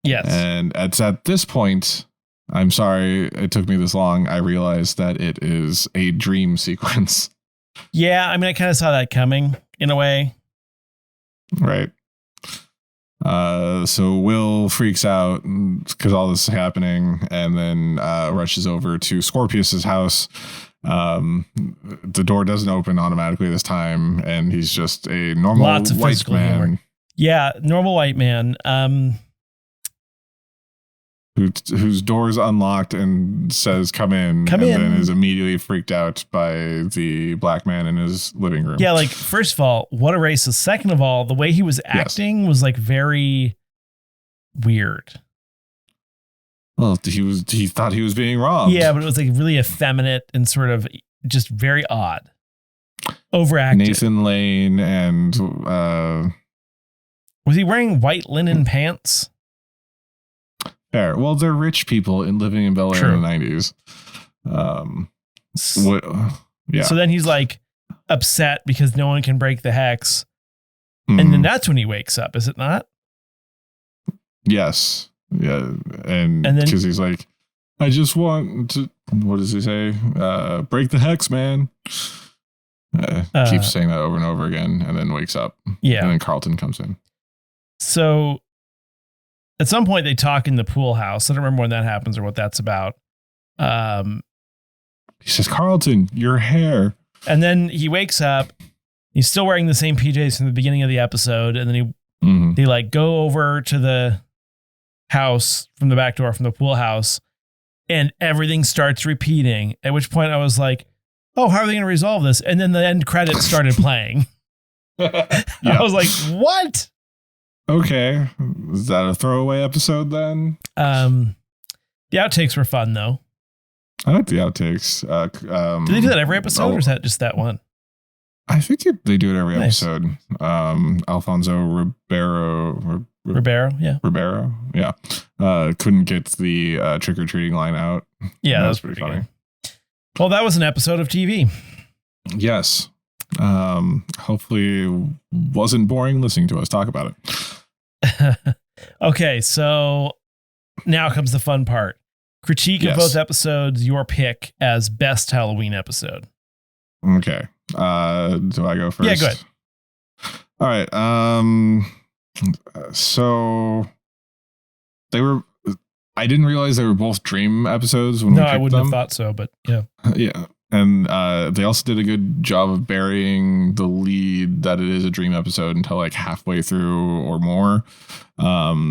Yes. And it's at this point, I'm sorry it took me this long, I realized that it is a dream sequence. Yeah, I mean, I kind of saw that coming in a way. Right. So Will freaks out because all this is happening, and then rushes over to Scorpius's house. The door doesn't open automatically this time, and he's just a normal white man. Humor. Yeah, normal white man. Whose door is unlocked and says, come in, then is immediately freaked out by the black man in his living room. Yeah, like, first of all, what a racist. Second of all, the way he was acting was like very weird. Well, he thought he was being robbed. Yeah, but it was like really effeminate and sort of just very odd. Overacted. Nathan Lane and was he wearing white linen pants? Fair. Well, they're rich people living in Bel-Air in the 90s. Yeah. So then he's like upset because no one can break the hex. Mm-hmm. And then that's when he wakes up, is it not? Yes. Yeah. And then because he's like, I just want to, what does he say? Break the hex, man. Keeps saying that over and over again, and then wakes up. Yeah. And then Carlton comes in. So at some point they talk in the pool house. I don't remember when that happens or what that's about. He says, Carlton, your hair. And then he wakes up. He's still wearing the same PJs from the beginning of the episode. And then they like go over to the house from the back door from the pool house, and everything starts repeating. At which point I was like, oh, how are they going to resolve this? And then the end credits started playing. I was like, what? Okay. Is that a throwaway episode then? The outtakes were fun though. I like the outtakes. Do they do that every episode or is that just that one? I think they do it every episode. Alfonso Ribeiro. Ribeiro. Yeah. Couldn't get the trick-or-treating line out. Yeah, that was pretty funny. Good. Well, that was an episode of TV. Yes. Hopefully it wasn't boring listening to us talk about it. Okay, so now comes the fun part. Critique of both episodes, your pick as best Halloween episode. Okay. Do I go first? Yeah, go ahead. All right. So I didn't realize they were both dream episodes when we picked them. No, I wouldn't have thought so, but yeah. Yeah. And they also did a good job of burying the lead that it is a dream episode until like halfway through or more.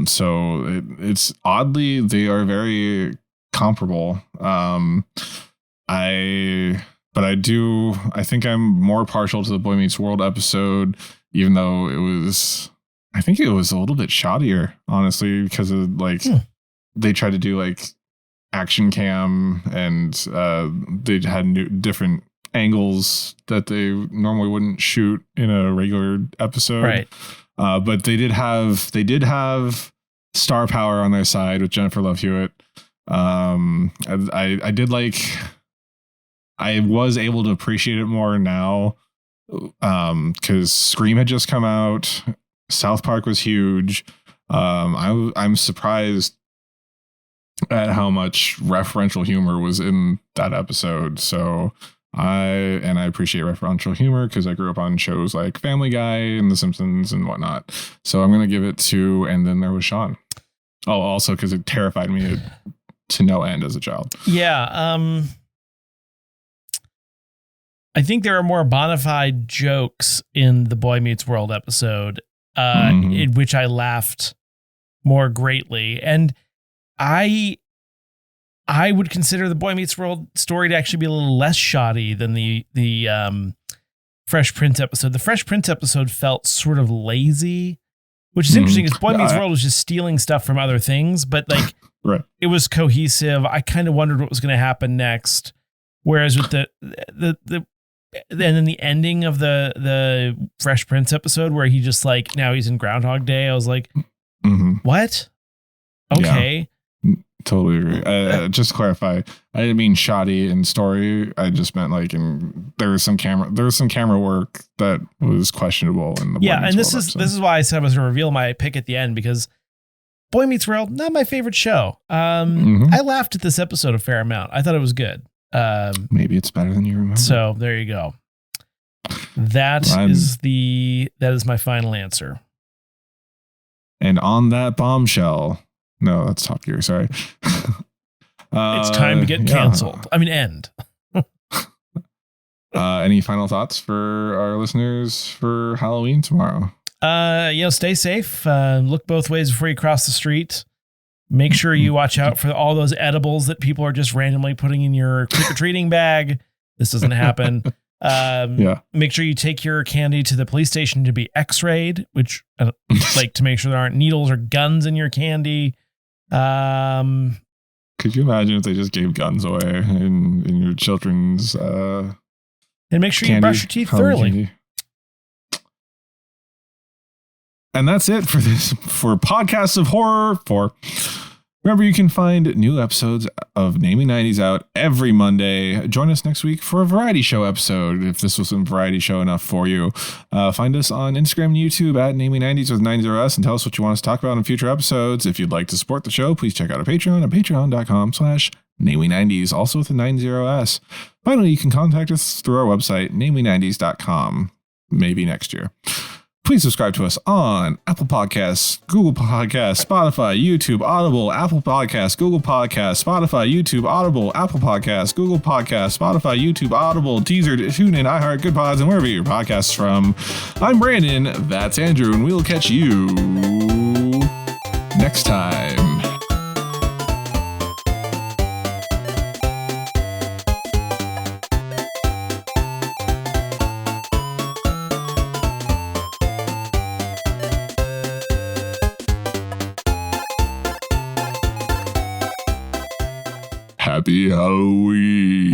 So it's oddly, they are very comparable. I think I'm more partial to the Boy Meets World episode, even though it was I think it was a little bit shoddier, honestly, because of like they tried to do like action cam and they had different angles that they normally wouldn't shoot in a regular episode. Right. But they did have star power on their side with Jennifer Love Hewitt. I did like, I was able to appreciate it more now because Scream had just come out. South Park was huge. I'm surprised at how much referential humor was in that episode. So I appreciate referential humor because I grew up on shows like Family Guy and The Simpsons and whatnot. So I'm going to give it to And Then There Was Shawn. Oh, also because it terrified me to no end as a child. Yeah. I think there are more bona fide jokes in the Boy Meets World episode, in which I laughed more greatly. And I would consider the Boy Meets World story to actually be a little less shoddy than the Fresh Prince episode. The Fresh Prince episode felt sort of lazy, which is interesting because Boy Meets World was just stealing stuff from other things, but like it was cohesive. I kind of wondered what was going to happen next. Whereas with and then the ending of the Fresh Prince episode where he just like, now he's in Groundhog Day. I was like, what? Okay. Yeah. Totally agree. Just to clarify, I didn't mean shoddy in story. I just meant like there was some camera work that was questionable in the Boy Meets and this is why I said I was going to reveal my pick at the end, because Boy Meets World, not my favorite show. I laughed at this episode a fair amount. I thought it was good. Maybe it's better than you remember. So there you go. That is my final answer. And on that bombshell. No, that's Top Gear. Sorry. It's time to get canceled. I mean, end. Any final thoughts for our listeners for Halloween tomorrow? Stay safe. Look both ways before you cross the street. Make sure you watch out for all those edibles that people are just randomly putting in your trick-or-treating bag. This doesn't happen. Make sure you take your candy to the police station to be x-rayed, which like to make sure there aren't needles or guns in your candy. Could you imagine if they just gave guns away in your children's and make sure you brush your teeth thoroughly. Candy. And that's it for Podcasts of Horror 4. Remember, you can find new episodes of Naming 90s out every Monday. Join us next week for a variety show episode, if this wasn't variety show enough for you. Find us on Instagram and YouTube at Naming 90s with 90s and tell us what you want us to talk about in future episodes. If you'd like to support the show, please check out our Patreon at patreon.com/Naming90s, also with the 90s. Finally, you can contact us through our website, naming90s.com, maybe next year. Please subscribe to us on Apple Podcasts, Google Podcasts, Spotify, YouTube, Audible, Apple Podcasts, Google Podcasts, Spotify, YouTube, Audible, Apple Podcasts, Google Podcasts, Spotify, YouTube, Audible, Teaser, TuneIn, iHeart, Good Pods, and wherever your podcasts from. I'm Brandon, that's Andrew, and we'll catch you next time. Happy Halloween.